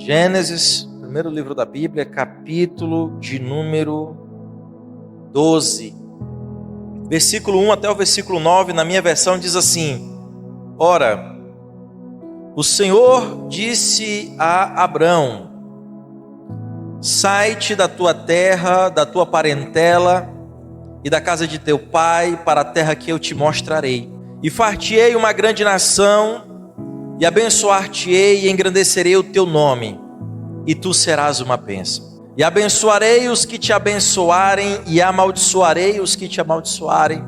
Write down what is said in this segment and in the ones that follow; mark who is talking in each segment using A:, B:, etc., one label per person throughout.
A: Gênesis, primeiro livro da Bíblia, capítulo de número 12. Versículo 1 até o versículo 9, na minha versão diz assim: Ora, o Senhor disse a Abrão: Sai-te da tua terra, da tua parentela e da casa de teu pai, para a terra que eu te mostrarei. E far-te-ei uma grande nação, e abençoar-te-ei e engrandecerei o teu nome, e tu serás uma bênção. E abençoarei os que te abençoarem, e amaldiçoarei os que te amaldiçoarem.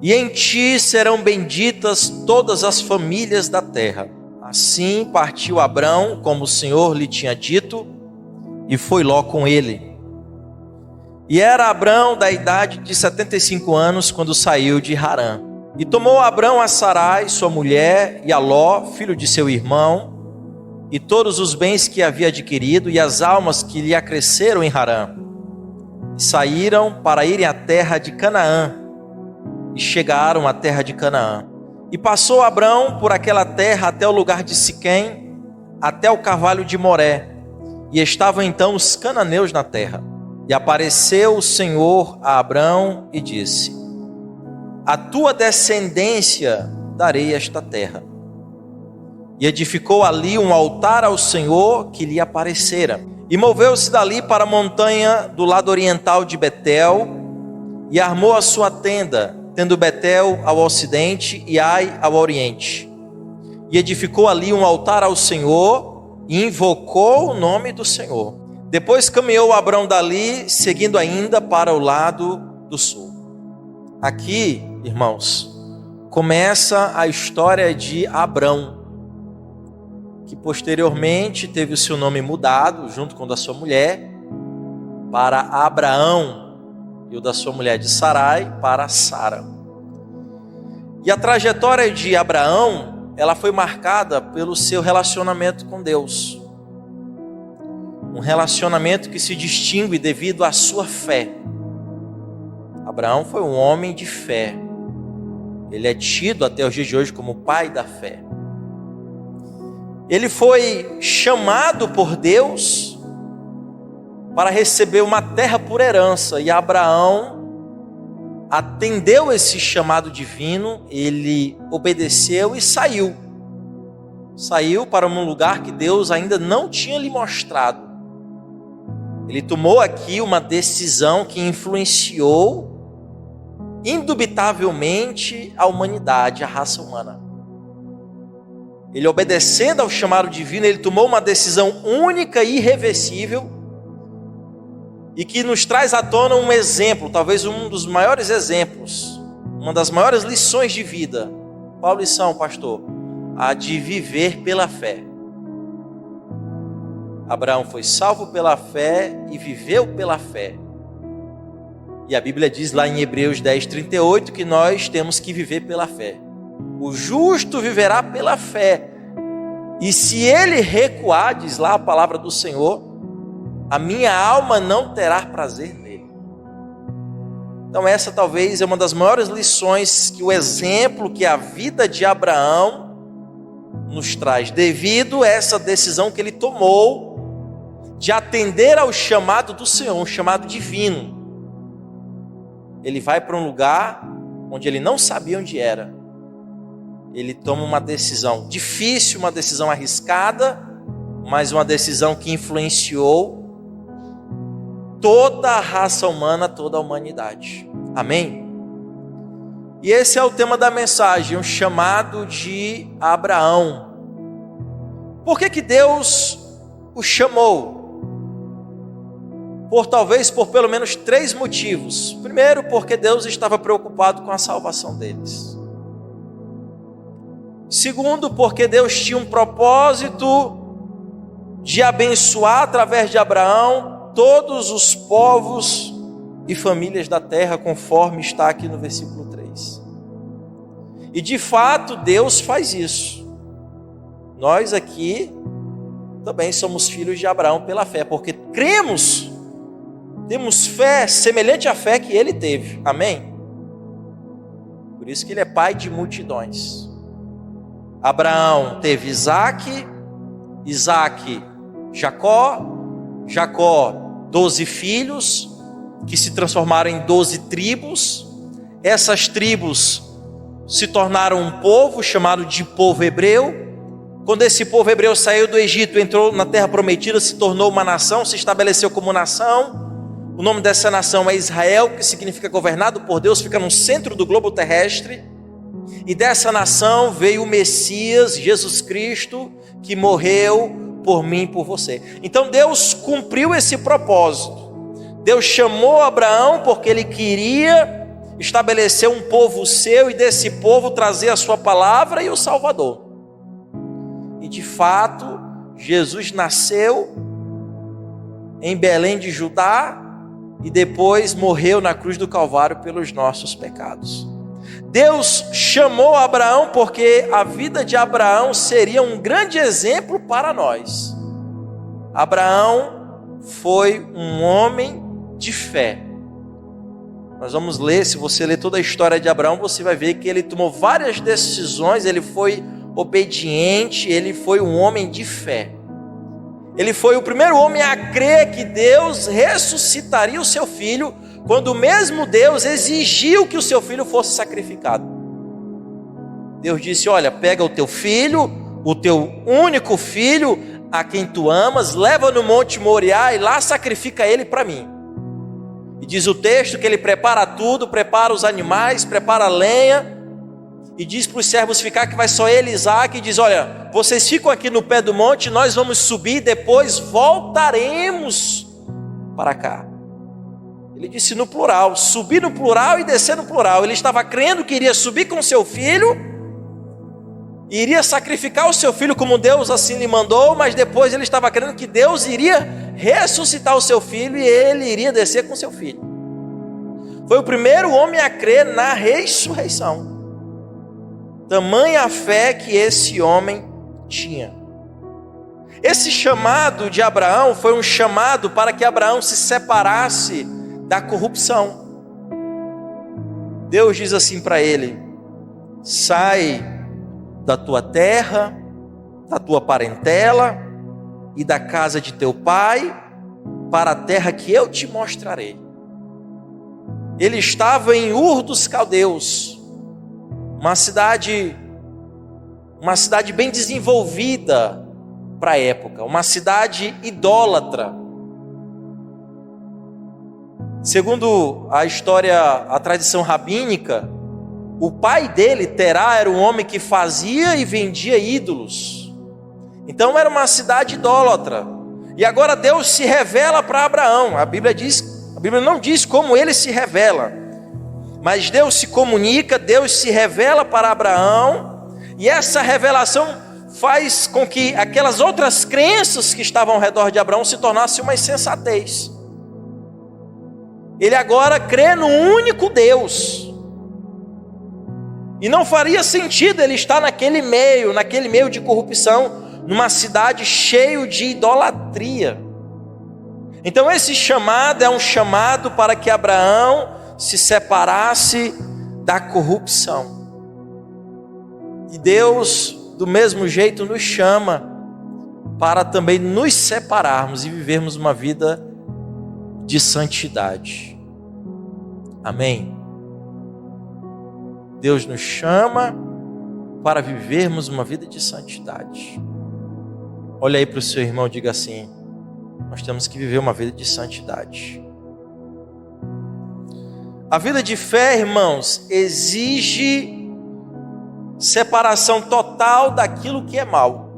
A: E em ti serão benditas todas as famílias da terra. Assim partiu Abrão, como o Senhor lhe tinha dito, e foi Ló com ele. E era Abrão da idade de 75 anos, quando saiu de Harã. E tomou Abrão a Sarai, sua mulher, e a Ló, filho de seu irmão, e todos os bens que havia adquirido, e as almas que lhe acresceram em Harã. E saíram para irem à terra de Canaã, e chegaram à terra de Canaã. E passou Abrão por aquela terra até o lugar de Siquém, até o carvalho de Moré. E estavam então os cananeus na terra. E apareceu o Senhor a Abrão e disse: A tua descendência darei esta terra. E edificou ali um altar ao Senhor que lhe aparecera. E moveu-se dali para a montanha do lado oriental de Betel, e armou a sua tenda, tendo Betel ao ocidente e Ai ao oriente. E edificou ali um altar ao Senhor, e invocou o nome do Senhor. Depois caminhou Abrão dali, seguindo ainda para o lado do sul. Aqui, irmãos, começa a história de Abrão, que posteriormente teve o seu nome mudado, junto com o da sua mulher, para Abraão, e o da sua mulher de Sarai para Sara. E a trajetória de Abraão, ela foi marcada pelo seu relacionamento com Deus. Um relacionamento que se distingue devido à sua fé. Abraão foi um homem de fé. Ele é tido até os dias de hoje como o pai da fé. Ele foi chamado por Deus para receber uma terra por herança. E Abraão atendeu esse chamado divino, ele obedeceu e saiu. Saiu para um lugar que Deus ainda não tinha lhe mostrado. Ele tomou aqui uma decisão que influenciou indubitavelmente a humanidade, a raça humana. Ele, obedecendo ao chamado divino, ele tomou uma decisão única e irreversível, e que nos traz à tona um exemplo, talvez um dos maiores exemplos, uma das maiores lições de vida. Qual lição, pastor? A de viver pela fé. Abraão foi salvo pela fé e viveu pela fé. E a Bíblia diz lá em Hebreus 10:38 que nós temos que viver pela fé. O justo viverá pela fé. E se ele recuar, diz lá a palavra do Senhor, a minha alma não terá prazer nele. Então essa talvez é uma das maiores lições que o exemplo, que a vida de Abraão nos traz, devido a essa decisão que ele tomou de atender ao chamado do Senhor, um chamado divino. Ele vai para um lugar onde ele não sabia onde era. Ele toma uma decisão difícil, uma decisão arriscada, mas uma decisão que influenciou toda a raça humana, toda a humanidade. Amém? E esse é o tema da mensagem, um chamado de Abraão. Por que Deus o chamou? Talvez por pelo menos 3 motivos. Primeiro, porque Deus estava preocupado com a salvação deles. Segundo, porque Deus tinha um propósito de abençoar através de Abraão todos os povos e famílias da terra, conforme está aqui no versículo 3. E de fato Deus faz isso. Nós aqui também somos filhos de Abraão pela fé, porque cremos, temos fé semelhante à fé que ele teve. Amém? Por isso que ele é pai de multidões. Abraão teve Isaque, Isaac, Jacó, Jacó, 12 filhos, que se transformaram em 12 tribos. Essas tribos se tornaram um povo chamado de povo hebreu. Quando esse povo hebreu saiu do Egito, entrou na terra prometida, se tornou uma nação, se estabeleceu como nação. O nome dessa nação é Israel, que significa governado por Deus, fica no centro do globo terrestre. E dessa nação veio o Messias, Jesus Cristo, que morreu por mim e por você. Então Deus cumpriu esse propósito. Deus chamou Abraão porque ele queria estabelecer um povo seu e desse povo trazer a sua palavra e o Salvador. E de fato, Jesus nasceu em Belém de Judá e depois morreu na cruz do Calvário pelos nossos pecados. Deus chamou Abraão porque a vida de Abraão seria um grande exemplo para nós. Abraão foi um homem de fé. Nós vamos ler, se você ler toda a história de Abraão, você vai ver que ele tomou várias decisões, ele foi obediente, ele foi um homem de fé. Ele foi o primeiro homem a crer que Deus ressuscitaria o seu filho, quando o mesmo Deus exigiu que o seu filho fosse sacrificado. Deus disse: olha, pega o teu filho, o teu único filho, a quem tu amas, leva no Monte Moriá e lá sacrifica ele para mim. E diz o texto que ele prepara tudo, prepara os animais, prepara a lenha, e diz para os servos ficar, que vai só ele e Isaac, e diz: olha, vocês ficam aqui no pé do monte, nós vamos subir, depois voltaremos para cá. Ele disse no plural, subir no plural e descer no plural. Ele estava crendo que iria subir com seu filho, e iria sacrificar o seu filho como Deus assim lhe mandou, mas depois ele estava crendo que Deus iria ressuscitar o seu filho e ele iria descer com seu filho. Foi o primeiro homem a crer na ressurreição. Tamanha a fé que esse homem tinha. Esse chamado de Abraão foi um chamado para que Abraão se separasse da corrupção. Deus diz assim para ele: sai da tua terra, da tua parentela e da casa de teu pai, para a terra que eu te mostrarei. Ele estava em Ur dos Caldeus, uma cidade bem desenvolvida para a época, uma cidade idólatra. Segundo a história, a tradição rabínica, o pai dele, Terá, era um homem que fazia e vendia ídolos. Então era uma cidade idólatra. E agora Deus se revela para Abraão. A Bíblia não diz como ele se revela, mas Deus se comunica, Deus se revela para Abraão, e essa revelação faz com que aquelas outras crenças que estavam ao redor de Abraão se tornassem uma insensatez. Ele agora crê no único Deus. E não faria sentido ele estar naquele meio de corrupção, numa cidade cheia de idolatria. Então esse chamado é um chamado para que Abraão se separasse da corrupção. E Deus, do mesmo jeito, nos chama para também nos separarmos e vivermos uma vida de santidade. Amém? Deus nos chama para vivermos uma vida de santidade. Olha aí para o seu irmão e diga assim: nós temos que viver uma vida de santidade. A vida de fé, irmãos, exige separação total daquilo que é mal,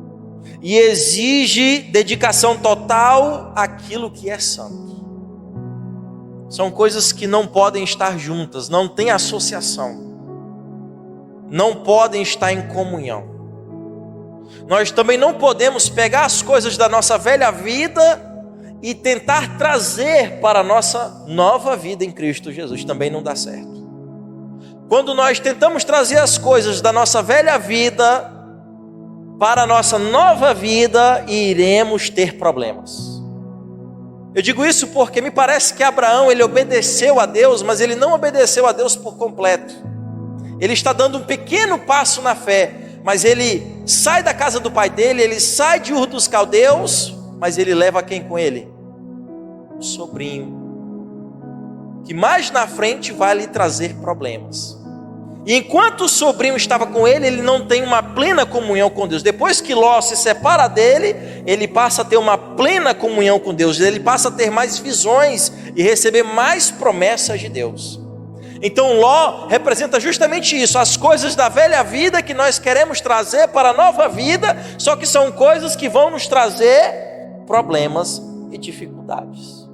A: e exige dedicação total àquilo que é santo. São coisas que não podem estar juntas, não tem associação, não podem estar em comunhão. Nós também não podemos pegar as coisas da nossa velha vida e tentar trazer para a nossa nova vida em Cristo Jesus. Também não dá certo. Quando nós tentamos trazer as coisas da nossa velha vida para a nossa nova vida, iremos ter problemas. Eu digo isso porque me parece que Abraão, ele obedeceu a Deus, mas ele não obedeceu a Deus por completo. Ele está dando um pequeno passo na fé, mas ele sai da casa do pai dele, ele sai de Ur dos Caldeus, mas ele leva quem com ele? O sobrinho, que mais na frente vai lhe trazer problemas. E enquanto o sobrinho estava com ele, ele não tem uma plena comunhão com Deus. Depois que Ló se separa dele, ele passa a ter uma plena comunhão com Deus. Ele passa a ter mais visões e receber mais promessas de Deus. Então Ló representa justamente isso, as coisas da velha vida que nós queremos trazer para a nova vida, só que são coisas que vão nos trazer problemas e dificuldades.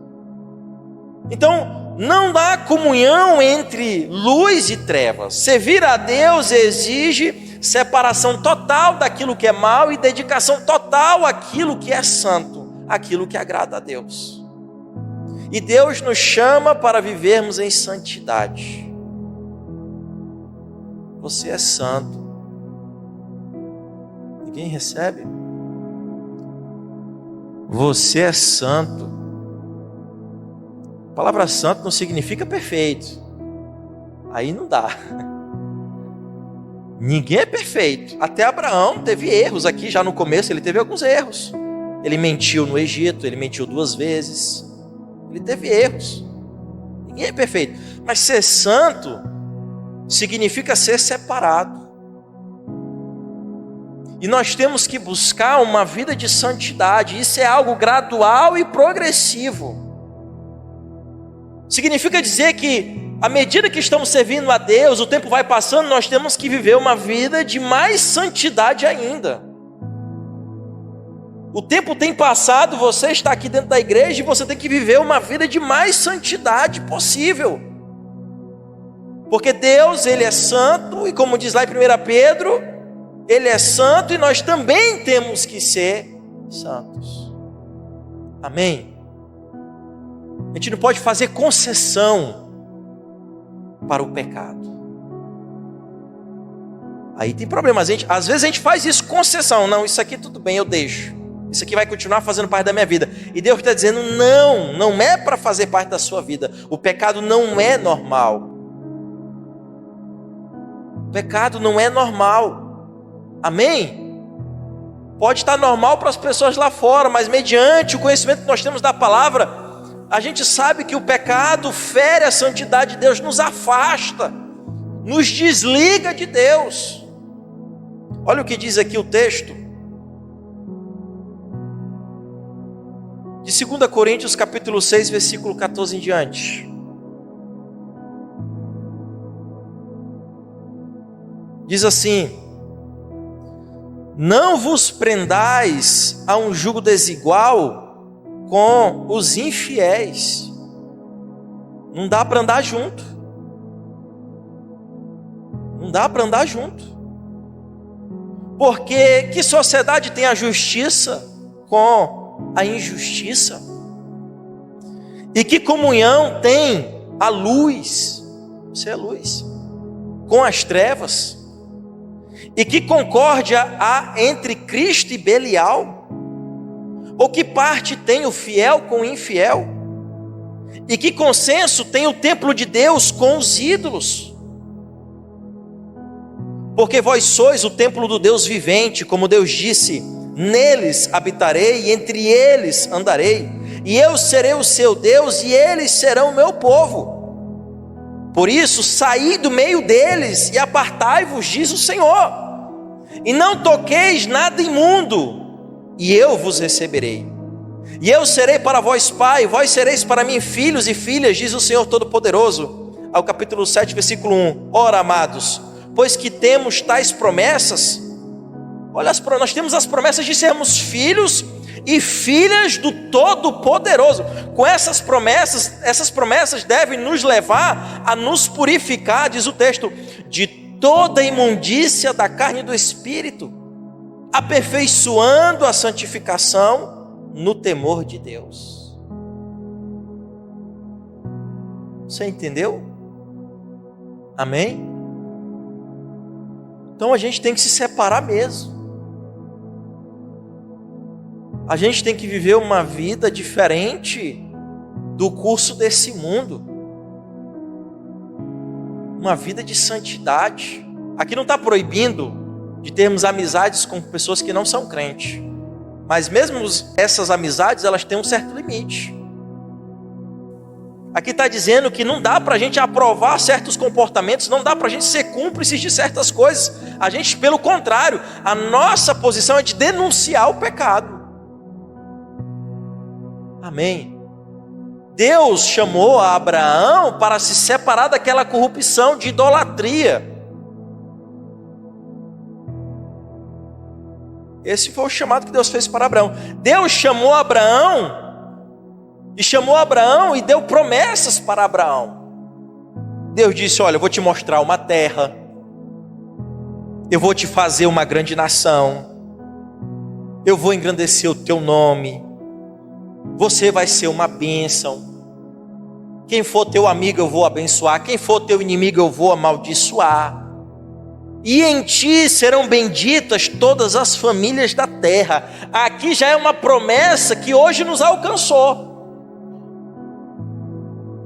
A: Então, não há comunhão entre luz e trevas. Servir a Deus exige separação total daquilo que é mal e dedicação total àquilo que é santo, àquilo que agrada a Deus. E Deus nos chama para vivermos em santidade. Você é santo. Ninguém recebe? Você é santo. A palavra santo não significa perfeito. Aí não dá. Ninguém é perfeito. Até Abraão teve erros aqui, já no começo ele teve alguns erros. Ele mentiu no Egito, ele mentiu 2 vezes. Ele teve erros. Ninguém é perfeito. Mas ser santo significa ser separado. E nós temos que buscar uma vida de santidade. Isso é algo gradual e progressivo. Significa dizer que, à medida que estamos servindo a Deus, o tempo vai passando, nós temos que viver uma vida de mais santidade ainda. O tempo tem passado, você está aqui dentro da igreja e você tem que viver uma vida de mais santidade possível. Porque Deus, Ele é santo, e como diz lá em 1 Pedro, Ele é santo e nós também temos que ser santos. Amém? A gente não pode fazer concessão para o pecado. Aí tem problema. Às vezes a gente faz isso, concessão. Não, isso aqui tudo bem, eu deixo. Isso aqui vai continuar fazendo parte da minha vida. E Deus está dizendo, não é para fazer parte da sua vida. O pecado não é normal. O pecado não é normal. Amém? Pode estar normal para as pessoas lá fora, mas mediante o conhecimento que nós temos da palavra, a gente sabe que o pecado fere a santidade de Deus, nos afasta, nos desliga de Deus. Olha o que diz aqui o texto de 2 Coríntios capítulo 6, versículo 14 em diante. Diz assim: não vos prendais a um jugo desigual com os infiéis. Não dá para andar junto. Não dá para andar junto. Porque que sociedade tem a justiça com a injustiça? E que comunhão tem a luz, você é luz, com as trevas? E que concórdia há entre Cristo e Belial? Ou que parte tem o fiel com o infiel? E que consenso tem o templo de Deus com os ídolos? Porque vós sois o templo do Deus vivente, como Deus disse: neles habitarei e entre eles andarei, e eu serei o seu Deus e eles serão o meu povo. Por isso, saí do meio deles e apartai-vos, diz o Senhor, e não toqueis nada imundo, e eu vos receberei. E eu serei para vós pai, vós sereis para mim filhos e filhas, diz o Senhor Todo-Poderoso. Ao capítulo 7, versículo 1. Ora, amados, pois que temos tais promessas, olha, nós temos as promessas de sermos filhos e filhas do Todo-Poderoso. Com essas promessas devem nos levar a nos purificar, diz o texto, de toda imundícia da carne e do espírito, aperfeiçoando a santificação no temor de Deus. Você entendeu? Amém? Então a gente tem que se separar mesmo. A gente tem que viver uma vida diferente do curso desse mundo. Uma vida de santidade. Aqui não está proibindo de termos amizades com pessoas que não são crentes. Mas mesmo essas amizades, elas têm um certo limite. Aqui está dizendo que não dá para a gente aprovar certos comportamentos, não dá para a gente ser cúmplices de certas coisas. A gente, pelo contrário, a nossa posição é de denunciar o pecado. Amém. Deus chamou a Abraão para se separar daquela corrupção de idolatria. Esse foi o chamado que Deus fez para Abraão. Deus chamou Abraão e deu promessas para Abraão. Deus disse: olha, eu vou te mostrar uma terra, eu vou te fazer uma grande nação, eu vou engrandecer o teu nome, você vai ser uma bênção, quem for teu amigo eu vou abençoar, quem for teu inimigo eu vou amaldiçoar, e em ti serão benditas todas as famílias da terra. Aqui já é uma promessa que hoje nos alcançou.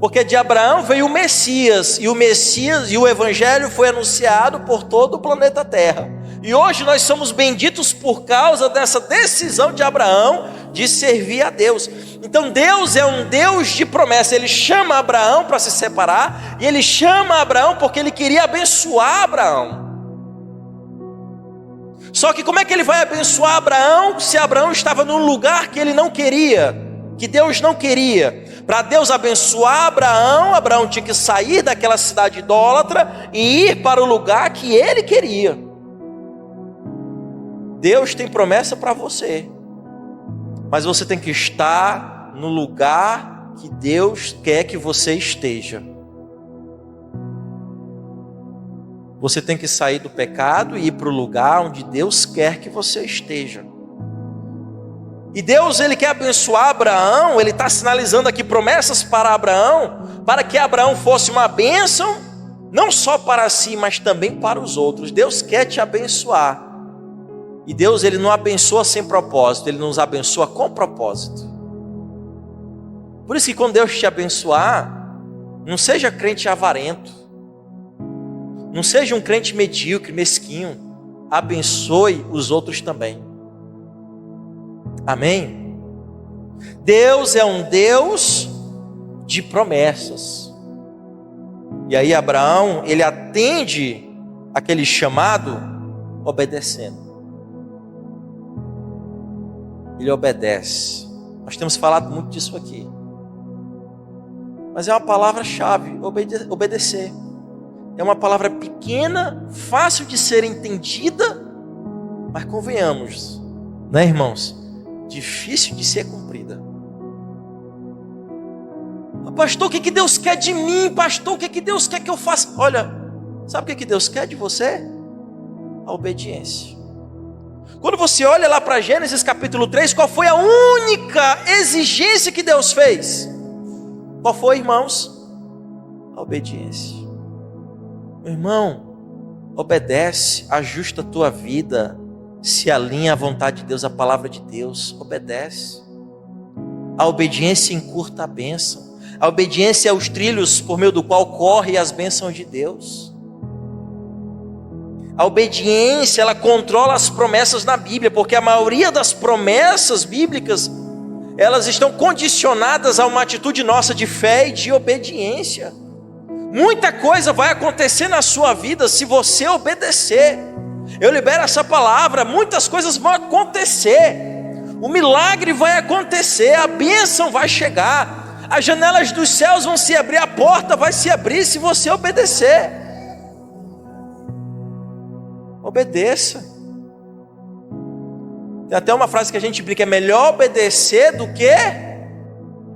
A: Porque de Abraão veio o Messias, e o Evangelho foi anunciado por todo o planeta Terra. E hoje nós somos benditos por causa dessa decisão de Abraão de servir a Deus. Então Deus é um Deus de promessa. Ele chama Abraão para se separar, e Ele chama Abraão porque Ele queria abençoar Abraão. Só que como é que Ele vai abençoar Abraão se Abraão estava num lugar que ele não queria, que Deus não queria? Para Deus abençoar Abraão, Abraão tinha que sair daquela cidade idólatra e ir para o lugar que ele queria. Deus tem promessa para você, mas você tem que estar no lugar que Deus quer que você esteja. Você tem que sair do pecado e ir para o lugar onde Deus quer que você esteja. E Deus, Ele quer abençoar Abraão. Ele está sinalizando aqui promessas para Abraão, para que Abraão fosse uma bênção, não só para si, mas também para os outros. Deus quer te abençoar. E Deus, Ele não abençoa sem propósito, Ele nos abençoa com propósito. Por isso que quando Deus te abençoar, não seja crente avarento, não seja um crente medíocre, mesquinho. Abençoe os outros também. Amém? Deus é um Deus de promessas. E aí Abraão, ele atende aquele chamado obedecendo. Ele obedece. Nós temos falado muito disso aqui. Mas é uma palavra-chave, obedecer. É uma palavra pequena, fácil de ser entendida, mas convenhamos, né, irmãos? Difícil de ser cumprida. Pastor, o que Deus quer de mim? Pastor, o que Deus quer que eu faça? Olha, sabe o que Deus quer de você? A obediência. Quando você olha lá para Gênesis capítulo 3, qual foi a única exigência que Deus fez? Qual foi, irmãos? A obediência. Meu irmão, obedece, ajusta a tua vida, se alinha à vontade de Deus, à palavra de Deus, obedece. A obediência encurta a bênção. A obediência é os trilhos por meio do qual corre as bênçãos de Deus. A obediência, ela controla as promessas na Bíblia, porque a maioria das promessas bíblicas, elas estão condicionadas a uma atitude nossa de fé e de obediência. Muita coisa vai acontecer na sua vida se você obedecer. Eu libero essa palavra, muitas coisas vão acontecer. O milagre vai acontecer, a bênção vai chegar, as janelas dos céus vão se abrir, a porta vai se abrir se você obedecer. Obedeça. Tem até uma frase que a gente brinca, é melhor obedecer do que...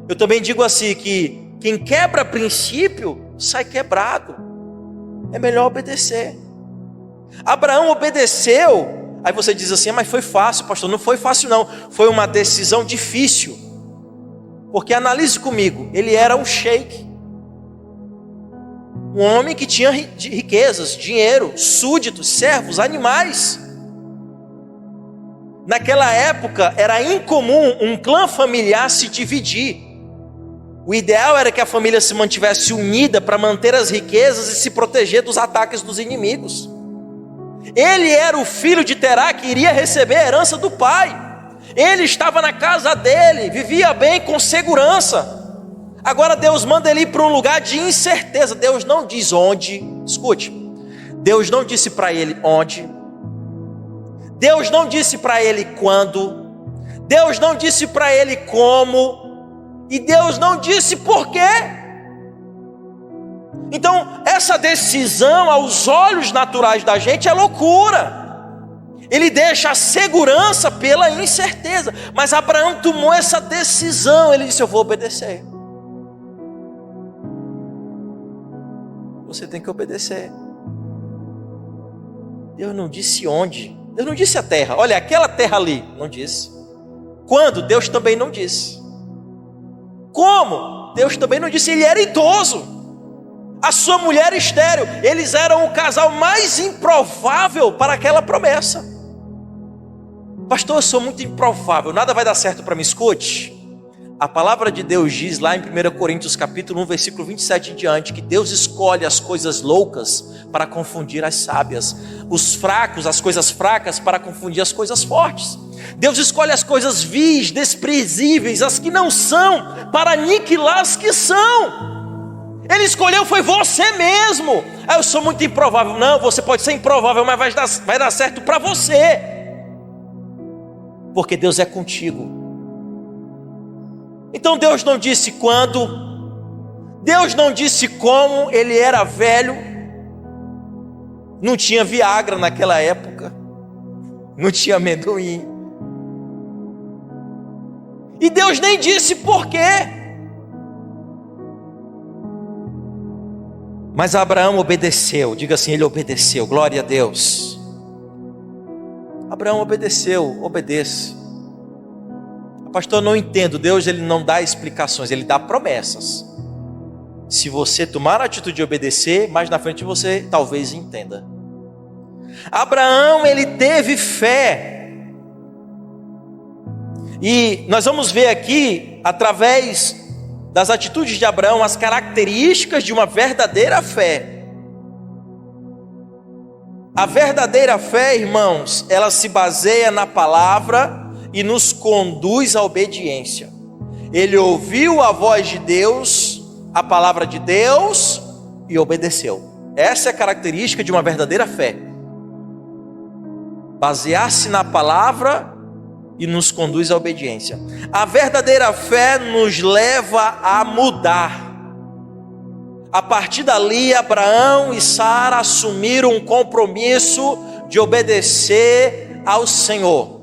A: Eu também digo assim, que quem quebra princípio sai quebrado. É melhor obedecer. Abraão obedeceu. Aí você diz assim, mas foi fácil, pastor. Não foi fácil não, foi uma decisão difícil. Porque analise comigo, ele era um sheik, um homem que tinha riquezas, dinheiro, súditos, servos, animais. Naquela época era incomum um clã familiar se dividir. O ideal era que a família se mantivesse unida para manter as riquezas e se proteger dos ataques dos inimigos. Ele era o filho de Terá que iria receber a herança do pai. Ele estava na casa dele, vivia bem, com segurança. Agora Deus manda ele ir para um lugar de incerteza. Deus não diz onde. Escute, Deus não disse para ele onde. Deus não disse para ele quando. Deus não disse para ele como. E Deus não disse por quê. Então, essa decisão aos olhos naturais da gente é loucura. Ele deixa a segurança pela incerteza. Mas Abraão tomou essa decisão. Ele disse: eu vou obedecer. Você tem que obedecer. Deus não disse onde. Deus não disse a terra. Olha, aquela terra ali. Não disse. Quando? Deus também não disse. Como? Deus também não disse. Ele era idoso. A sua mulher estéril. Eles eram o casal mais improvável para aquela promessa. Pastor, eu sou muito improvável, nada vai dar certo para mim. Escute, a palavra de Deus diz lá em 1 Coríntios capítulo 1, versículo 27 em diante, que Deus escolhe as coisas loucas para confundir as sábias, os fracos, as coisas fracas para confundir as coisas fortes. Deus escolhe as coisas vis, desprezíveis, as que não são, para aniquilar as que são. Ele escolheu, foi você mesmo. Eu sou muito improvável. Não, você pode ser improvável, mas vai dar certo para você. Porque Deus é contigo. Então Deus não disse quando, Deus não disse como. Ele era velho, não tinha Viagra naquela época, não tinha amendoim, e Deus nem disse por quê. Mas Abraão obedeceu. Diga assim: ele obedeceu. Glória a Deus. Abraão obedeceu. Obedeça. Pastor, eu não entendo. Deus, ele não dá explicações, ele dá promessas. Se você tomar a atitude de obedecer, mais na frente você talvez entenda. Abraão, ele teve fé. E nós vamos ver aqui, através das atitudes de Abraão, as características de uma verdadeira fé. A verdadeira fé, irmãos, ela se baseia na palavra e nos conduz à obediência. Ele ouviu a voz de Deus, a palavra de Deus, e obedeceu. Essa é a característica de uma verdadeira fé. Basear-se na palavra e nos conduz à obediência. A verdadeira fé nos leva a mudar. A partir dali, Abraão e Sara assumiram um compromisso de obedecer ao Senhor.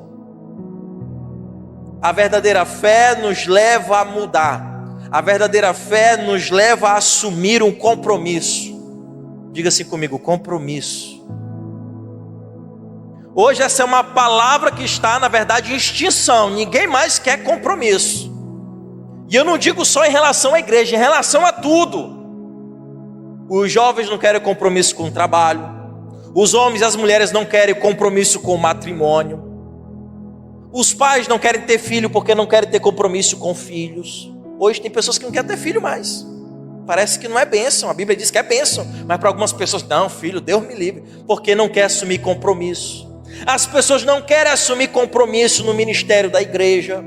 A: A verdadeira fé nos leva a mudar. A verdadeira fé nos leva a assumir um compromisso. Diga assim comigo: compromisso. Hoje essa é uma palavra que está, na verdade, em extinção. Ninguém mais quer compromisso. E eu não digo só em relação à igreja, em relação a tudo. Os jovens não querem compromisso com o trabalho. Os homens e as mulheres não querem compromisso com o matrimônio. Os pais não querem ter filho porque não querem ter compromisso com filhos. Hoje tem pessoas que não querem ter filho mais. Parece que não é bênção. A Bíblia diz que é bênção, mas para algumas pessoas, não, filho, Deus me livre, porque não quer assumir compromisso. As pessoas não querem assumir compromisso no ministério da igreja.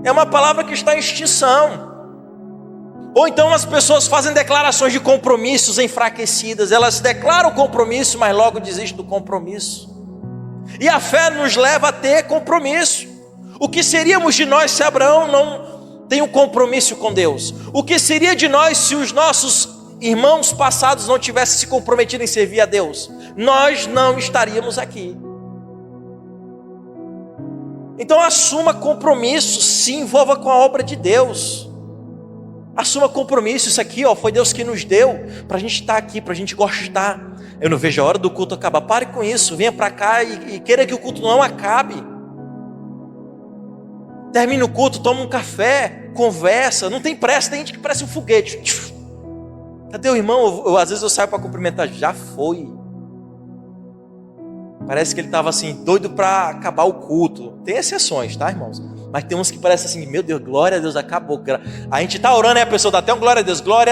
A: É uma palavra que está em extinção. Ou então as pessoas fazem declarações de compromissos enfraquecidas. Elas declaram compromisso, mas logo desistem do compromisso. E a fé nos leva a ter compromisso. O que seríamos de nós se Abraão não tem um compromisso com Deus? O que seria de nós se os nossos irmãos passados não tivessem se comprometido em servir a Deus? Nós não estaríamos aqui. Então assuma compromisso, se envolva com a obra de Deus. Assuma compromisso. Isso aqui foi Deus que nos deu para a gente estar aqui, para a gente gostar. Eu não vejo a hora do culto acabar. Pare com isso, venha para cá e queira que o culto não acabe. Termina o culto, toma um café, conversa. Não tem pressa, tem gente que parece um foguete. Cadê o irmão? Às vezes eu saio para cumprimentar. Já foi. Parece que ele estava assim, doido para acabar o culto. Tem exceções, tá, irmãos? Mas tem uns que parecem assim, meu Deus, glória a Deus, acabou. A gente está orando e a pessoa dá até um glória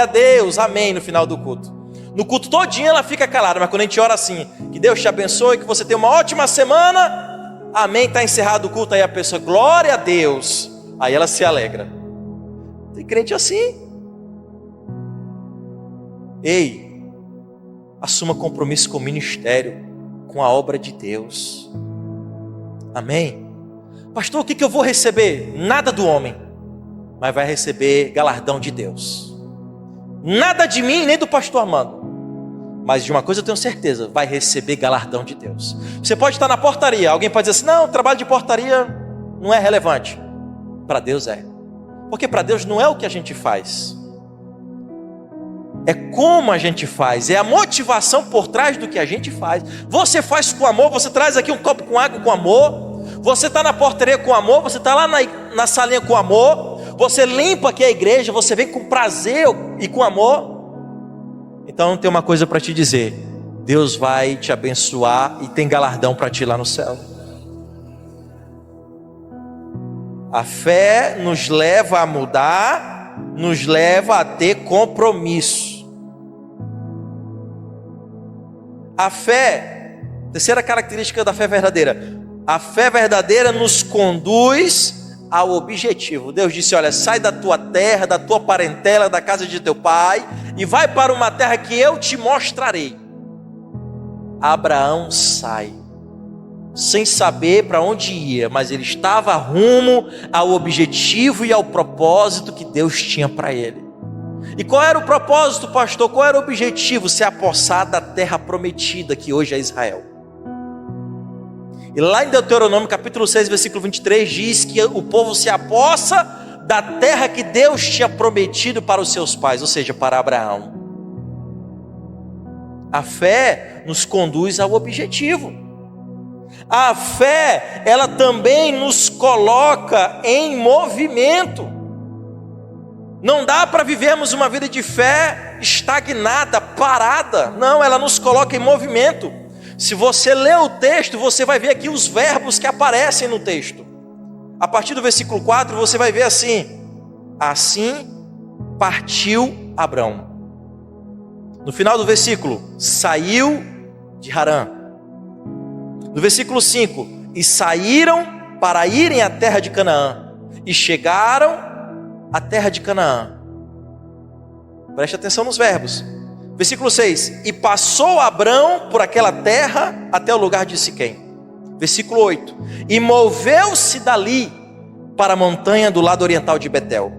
A: a Deus, amém, no final do culto. No culto todinho ela fica calada, mas quando a gente ora assim, que Deus te abençoe, que você tenha uma ótima semana, amém, está encerrado o culto, aí a pessoa, glória a Deus, aí ela se alegra. Tem crente assim. Ei, assuma compromisso com o ministério, com a obra de Deus. Amém? Pastor, o que eu vou receber? Nada do homem, mas vai receber galardão de Deus. Nada de mim, nem do pastor Armando. Mas de uma coisa eu tenho certeza, vai receber galardão de Deus. Você pode estar na portaria, alguém pode dizer assim, não, o trabalho de portaria não é relevante. Para Deus é. Porque para Deus não é o que a gente faz, é como a gente faz, é a motivação por trás do que a gente faz. Você faz com amor, você traz aqui um copo com água com amor, você está na portaria com amor, você está lá na salinha com amor, você limpa aqui a igreja, você vem com prazer e com amor. Então tem uma coisa para te dizer, Deus vai te abençoar e tem galardão para ti lá no céu. A fé nos leva a mudar, nos leva a ter compromisso. A fé, terceira característica da fé verdadeira, a fé verdadeira nos conduz ao objetivo. Deus disse, olha, sai da tua terra, da tua parentela, da casa de teu pai, e vai para uma terra que eu te mostrarei. Abraão sai, sem saber para onde ia, mas ele estava rumo ao objetivo e ao propósito que Deus tinha para ele. E qual era o propósito, pastor? Qual era o objetivo? Se apossar da terra prometida, que hoje é Israel. E lá em Deuteronômio capítulo 6, versículo 23, diz que o povo se apossa da terra que Deus tinha prometido para os seus pais, ou seja, para Abraão. A fé nos conduz ao objetivo. A fé, ela também nos coloca em movimento. Não dá para vivermos uma vida de fé estagnada, parada. Não, ela nos coloca em movimento. Se você ler o texto, você vai ver aqui os verbos que aparecem no texto. A partir do versículo 4, você vai ver assim: assim partiu Abrão. No final do versículo, saiu de Harã. No versículo 5, e saíram para irem à terra de Canaã, e chegaram à terra de Canaã. Preste atenção nos verbos. Versículo 6, e passou Abrão por aquela terra até o lugar de Siquém. Versículo 8, e moveu-se dali para a montanha do lado oriental de Betel.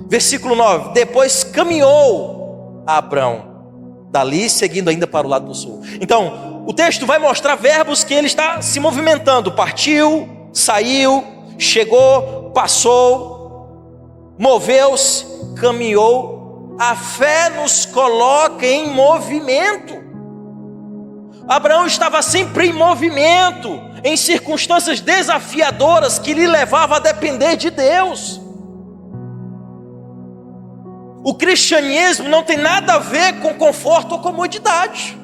A: Versículo 9, depois caminhou Abrão dali, seguindo ainda para o lado do sul. Então, o texto vai mostrar verbos que ele está se movimentando. Partiu, saiu, chegou, passou, moveu-se, caminhou. A fé nos coloca em movimento. Abraão estava sempre em movimento, em circunstâncias desafiadoras que lhe levavam a depender de Deus. O cristianismo não tem nada a ver com conforto ou comodidade.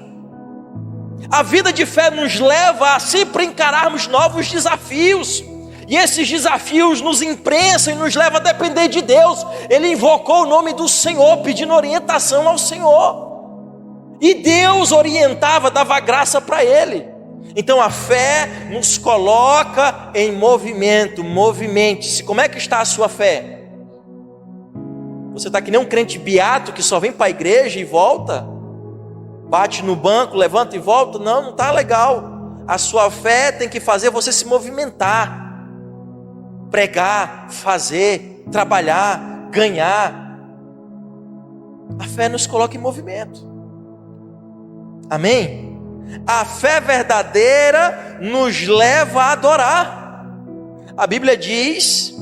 A: A vida de fé nos leva a sempre encararmos novos desafios. E esses desafios nos imprensam e nos levam a depender de Deus. Ele invocou o nome do Senhor, pedindo orientação ao Senhor. E Deus orientava, dava graça para ele. Então a fé nos coloca em movimento. Movimente-se. Como é que está a sua fé? Você está que nem um crente beato que só vem para a igreja e volta? Bate no banco, levanta e volta? Não, não está legal. A sua fé tem que fazer você se movimentar. Pregar, fazer, trabalhar, ganhar. A fé nos coloca em movimento. Amém? A fé verdadeira nos leva a adorar. A Bíblia diz,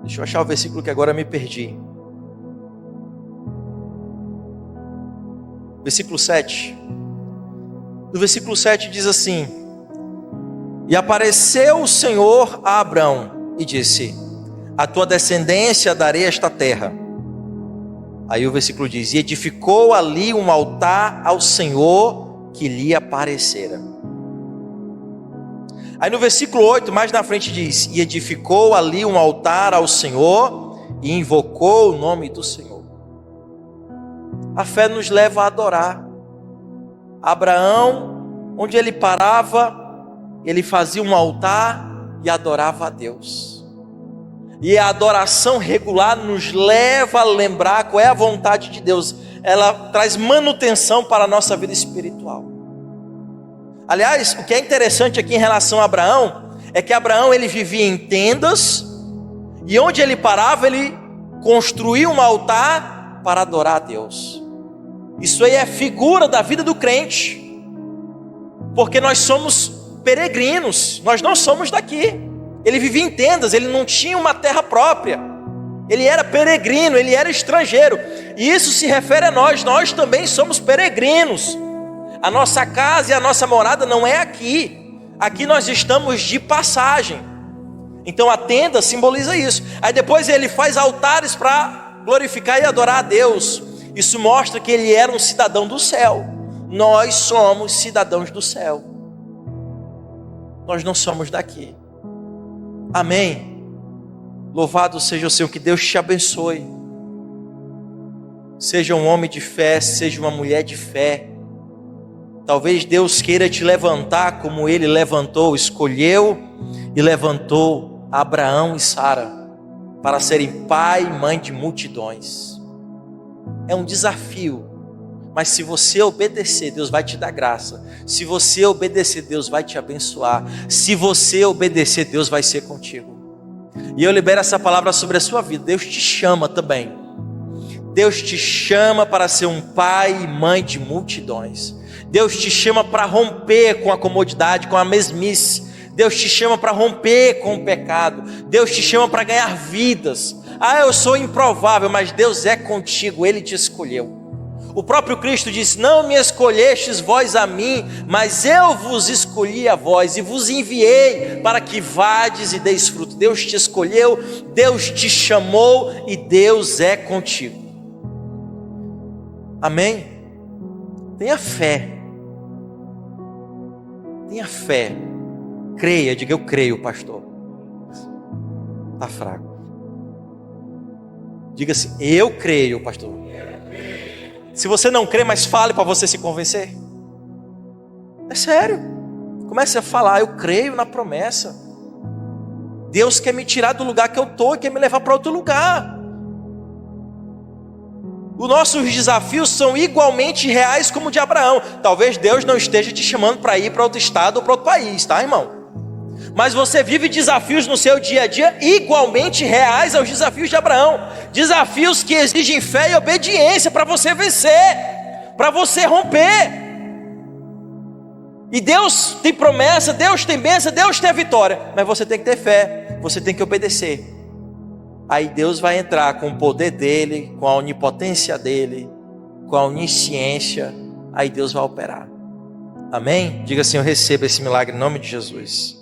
A: deixa eu achar o versículo que agora me perdi. Versículo 7. No versículo 7 diz assim: e apareceu o Senhor a Abrão e disse: a tua descendência darei esta terra. Aí o versículo diz: e edificou ali um altar ao Senhor que lhe aparecera. Aí no versículo 8, mais na frente diz: e edificou ali um altar ao Senhor e invocou o nome do Senhor. A fé nos leva a adorar. Abraão, onde ele parava, ele fazia um altar e adorava a Deus. E a adoração regular nos leva a lembrar qual é a vontade de Deus. Ela traz manutenção para a nossa vida espiritual. Aliás, o que é interessante aqui em relação a Abraão, é que Abraão ele vivia em tendas, e onde ele parava, ele construía um altar para adorar a Deus. Isso aí é figura da vida do crente, porque nós somos peregrinos, nós não somos daqui. Ele vivia em tendas, ele não tinha uma terra própria, ele era peregrino, ele era estrangeiro, e isso se refere a nós também somos peregrinos. A nossa casa e a nossa morada não é aqui, aqui nós estamos de passagem. Então a tenda simboliza isso. Aí depois ele faz altares para glorificar e adorar a Deus. Isso mostra que ele era um cidadão do céu. Nós somos cidadãos do céu, nós não somos daqui. Amém? Louvado seja o Senhor, que Deus te abençoe. Seja um homem de fé, seja uma mulher de fé. Talvez Deus queira te levantar como Ele levantou, escolheu e levantou Abraão e Sara para serem pai e mãe de multidões. É um desafio, mas se você obedecer, Deus vai te dar graça. Se você obedecer, Deus vai te abençoar. Se você obedecer, Deus vai ser contigo. E eu libero essa palavra sobre a sua vida. Deus te chama também. Deus te chama para ser um pai e mãe de multidões. Deus te chama para romper com a comodidade, com a mesmice. Deus te chama para romper com o pecado. Deus te chama para ganhar vidas. Eu sou improvável, mas Deus é contigo, Ele te escolheu. O próprio Cristo disse: não me escolhestes vós a mim, mas eu vos escolhi a vós e vos enviei para que vades e deis fruto. Deus te escolheu, Deus te chamou e Deus é contigo. Amém? Tenha fé. Tenha fé. Creia, diga: eu creio, pastor. Está fraco. Diga assim: eu creio, pastor. Se você não crê, mas fale para você se convencer. É sério. Comece a falar: eu creio na promessa. Deus quer me tirar do lugar que eu estou e quer me levar para outro lugar. Os nossos desafios são igualmente reais como o de Abraão. Talvez Deus não esteja te chamando para ir para outro estado ou para outro país, tá, irmão? Mas você vive desafios no seu dia a dia igualmente reais aos desafios de Abraão. Desafios que exigem fé e obediência para você vencer, para você romper. E Deus tem promessa, Deus tem bênção, Deus tem a vitória. Mas você tem que ter fé, você tem que obedecer. Aí Deus vai entrar com o poder dele, com a onipotência dele, com a onisciência. Aí Deus vai operar. Amém? Diga assim: eu recebo esse milagre em nome de Jesus.